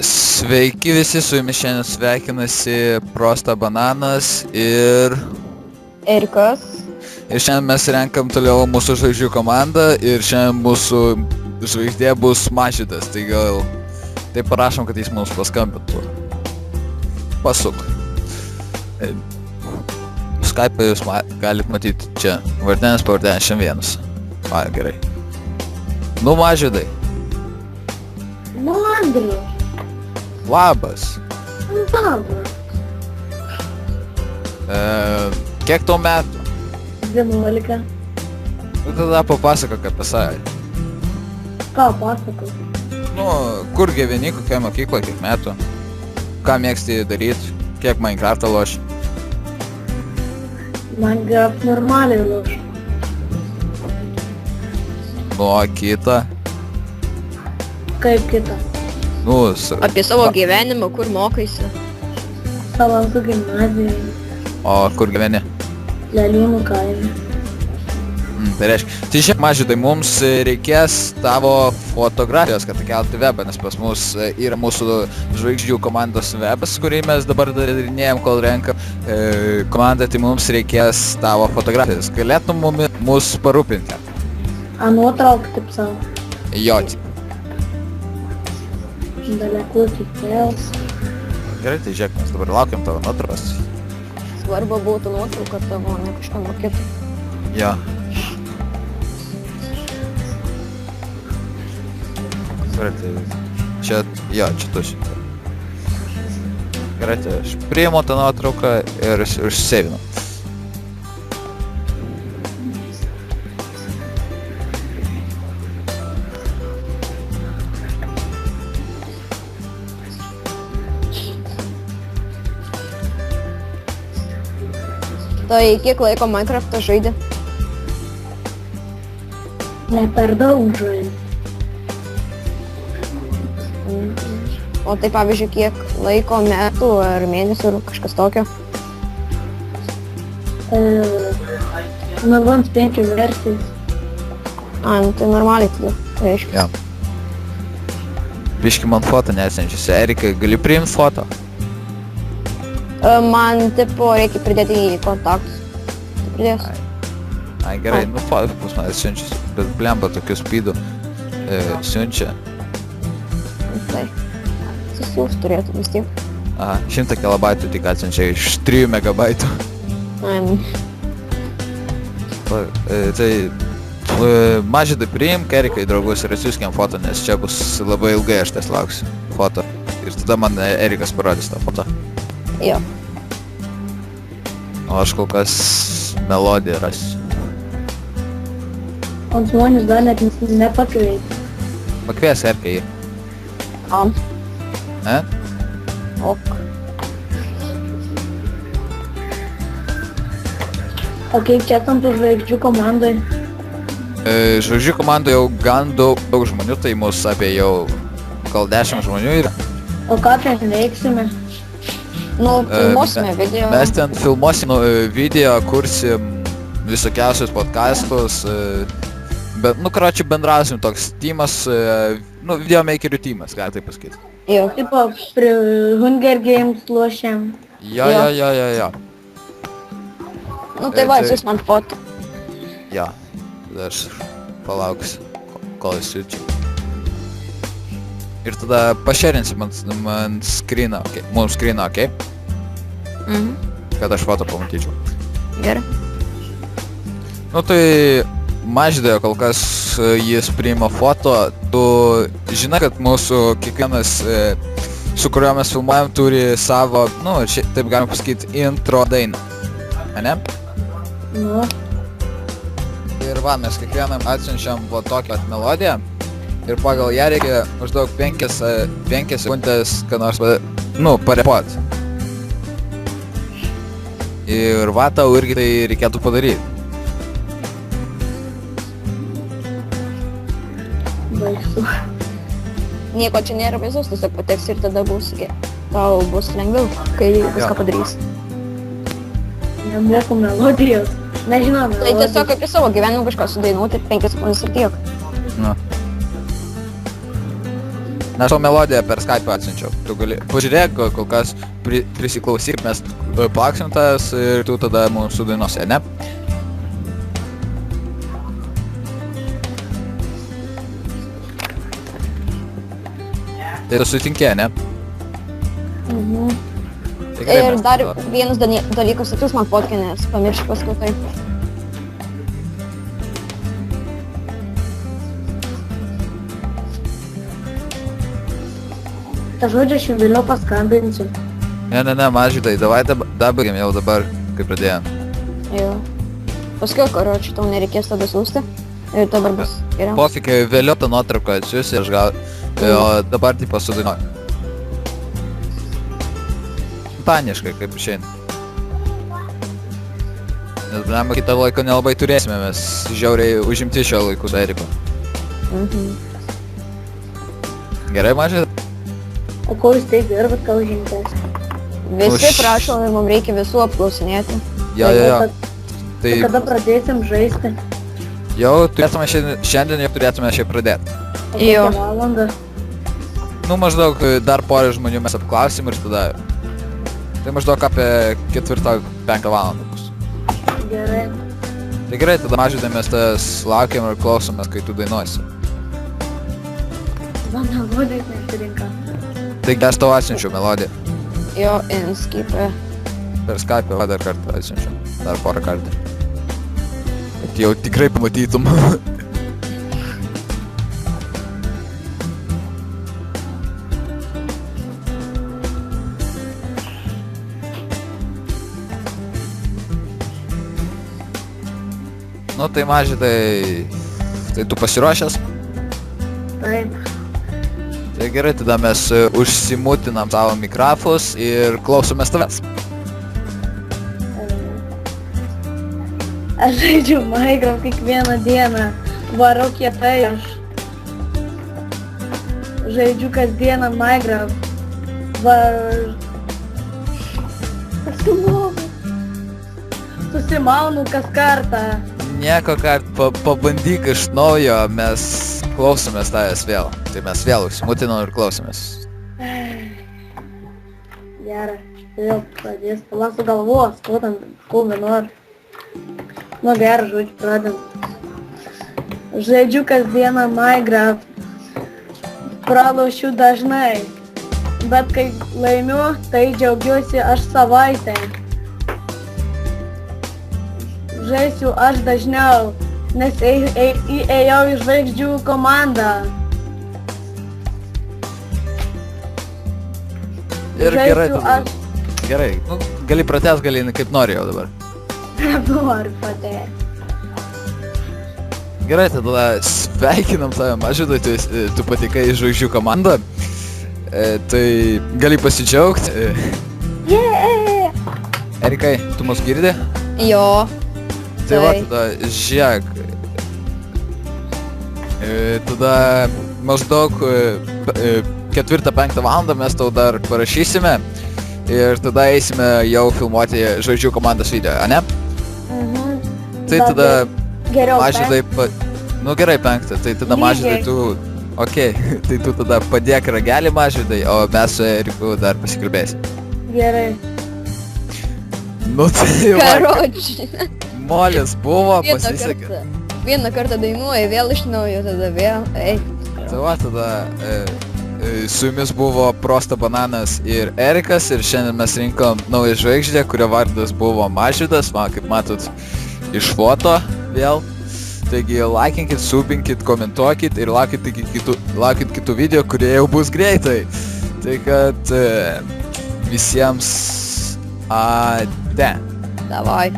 Sveiki visi, su jumis šiandien sveikinasi Prosta Bananas ir Erikas. Ir šiandien mes renkam toliau mūsų žvaigždžių komandą ir šiandien mūsų žvaigždė bus Mažvydas, tai gal taip parašom, kad jis mums paskambintų. Pasuk. Skype jūs galit matyti čia. Vardenis, pavardėnis, šiandien vienas. A, gerai. Nu, Mažvydai. Nu, Andriu. Labas. Labas. Kiek tau metų? 11. Nu, tada papasakok apie save. Ką pasakot? Nu, kur gyveni, kokia mokykla, kiek metų? Ką mėgsti daryti? Kiek Minecraftą loši? Minecraft normaliai loš. Nu, o kita? Kaip kita? Nu, Apie savo gyvenimą, kur mokaisi. Salantų gimnazijai. O kur gyveni? Lelynų kaime. Tai reiškia, tai šiaip Mažvydai, mums reikės tavo fotografijos, kad kelti webą, nes pas mus yra mūsų žvaigždžių komandos webas, kurį mes dabar darinėjom, kol renkam komandą, tai mums reikės tavo fotografijos. Galėtum mus parūpinti? A nuotrauk, taip savo. Jo, Dalekų tikėls. gerai, tai žiūrėk, mes dabar laukiam tavo nuotraukos. Svarbu būtų nuotrauka tavo, ne kažkam kito. Jo. Gerai, tai čia, jo, čia tu šitą. Gerai, tai aš priimu tą nuotrauką ir užsisavinu. Tai kiek laiko Minecraft'ą žaidė? Ne per daug žaidžiu. O tai pavyzdžiui, kiek laiko, metų ar mėnesių ar kažkas tokio? Nuo 5 versijos. A, nu tai normaliai tada, tai reiškia. Jo. Biški man foto nesenčiasi. Erikai, gali priimti foto? Man tipo reikia pridėti į kontaktus. Tai pridėsiu. Ai, gerai, nu foto pas man siunčiasi, bet blemba tokiu speedu siunčia. Tai susiūs turėtų vis tiek. Aha, 100 kilobaitų tik atsiunčia iš 3 megabaitų. Ai, nu. Tai Mažvydai priimk Erikai draugus ir atsiųsk jam foto, nes čia bus labai ilgai aš tas lauksiu foto. Ir tada man Erikas parodys tą foto. Jo. O aš kol kas melodiją rasiu. O žmonės dar net nepakreipia. Pakvies Erikai jį. Am. Ne? Ok. O kaip čia tam tų žvaigždžių komandai? Žvaigždžių komandoje jau gan daug žmonių, tai mus apie jau gal 10 žmonių yra. O ką ten veiksime? Nu, filmuosime video. Mes ten filmuosim video, kursim visokiausius podcastus, bet, nu, karočiui bendrausim toks teamas, nu, videomakerių teamas, gali taip pasakyti. Jo. Tipo, prie Hunger Games lošiam. Jo. Nu tai va, atsiųs man foto. Jo, tada aš palauksiu, kol jis siunčia. Ir tada pašerinsi man screeną, okay? Mums screeną, okei? Mhm. Kad aš foto pamatyčiau. Gerai. Nu tai Mažvydo kol kas jis priima foto, tu žinai, kad mūsų kiekvienas, su kuriuo mes filmuojam, turi savo, nu, taip galima pasakyti, intro dainą, ane? Nu, Ir va, mes kiekvienam atsiunčiam va tokią melodiją ir pagal ją reikia maždaug 5 sekundės, ką nors, nu, parepuot. Ir va, tau irgi tai reikėtų padaryti. baisu. Nieko čia nėra baisaus, tiesiog pateksi ir tada tau bus lengviau, kai viską padarys. Nemoku melodijos. Nežinau, Tai tiesiog apie savo gyvenimą kažką sudainuoti 5 sekundės ir tiek. Nu. Aš tau melodiją per Skype atsiunčiau. Tu gali, pažiūrėk, kol kas prisiklausyk, mes plaksim tas ir tu tada mums sudainuosi, ne? Tai tu sutinkė, ne? Tai gerai, Ir mes dar tada- vienas dalykas, atsiūs man fotkę, nes pamiršiu paskui tai. Ta žodžiu, aš jums vėliau paskambinsiu. Ne, mažydai, davai dabaigim jau dabar, kai pradėjom. Jo. Paskui, karočiui, tau nereikės tada siųsti. Ir dabar bus geriau. Pofikai, vėliau tą nuotrauką atsiųsi, aš gal... O dabar tipo sudainuoju. Spontaniškai, kaip išeina. Nes, blema, kitą laiko nelabai turėsime, mes žiauriai užimti šio laiku su Eriku. Gerai, mažai? O ko jūs taip dirbat, ką užimtės? Visi Už- prašo ir mums reikia visų apklausinėti. Jo. Tai Kada pradėsim žaisti? jau turėtume šiandien jau turėtume šiaip pradėti. O Jo. kokią valandą? Nu, maždaug dar porą žmonių mes apklausim ir tada... Tai maždaug apie 4-5 valandą bus. Gerai. Tai gerai, tada mažydai mes tas laukiam ir klausomės, kai tu dainuosi. Man melodijos nesirinka. Taigi aš tau atsiunčiau melodiją. Jo, Inskipe. Per Skype va dar kartą atsiunčiau. Dar porą kartų. Kad jau tikrai pamatytum. Nu tai mažydai... Tai tu pasiruošęs? Taip. Tai gerai, tada mes užsimutinam savo mikrofus ir klausomės tavęs. Aš žaidžiu Minecraft kiekvieną dieną. Varau kietai aš. Žaidžiu kasdieną Minecraft. Susimaunu kas kartą. Nieko, kad pabandyk iš naujo, mes klausomės tavęs vėl. Tai mes vėl užsimutinam ir klausomės. Gerai, vėl pradės. Pala sugalvos, ko nori. Nu gerai, žodžiu, pradėm. Žaidžiu kasdieną Minecraft. Pralošiu dažnai. Bet kai laimiu, tai džiaugiuosi aš savaitę. Žaisiu aš dažniau, nes įėjau į žvaigždžių komandą. Ir gerai, Žaisiu tada. aš. Gerai, nu, gali pratęs, gali kaip nori jau dabar. Noriu padėti. Gerai, tada sveikinam tave, mažydai, tu patikai į žvaigždžių komandą. Tai gali pasidžiaugti. Erikai, tu mus girdi? Jo. Tai va, Tai. tada žiūrėk. Tada maždaug 4-5 valandą mes tau dar parašysime ir tada eisime jau filmuoti žvaigždžių komandos video, ane? Tai Bet tada geriau mažydai... Nu gerai 5, tai tada mažydai Lygiai. tu... Okei, tai tu tada padėk ragelį mažydai, o mes su Eriku dar pasikalbėsim. Gerai. Nu tai va, Karočiui. molis buvo, pasisekė. Vieną kartą dainuoji, vėl iš naujo, tada vėl. Ei. Tai va, tada su jumis buvo Prosta Bananas ir Erikas ir šiandien mes rinkom naują žvaigždę, kurio vardas buvo Mažvydas, man kaip matot iš foto vėl. Taigi laikinkit, subinkit, komentuokit ir laukit kitų video, kurie jau bus greitai. Tai kad visiems ade. Davai.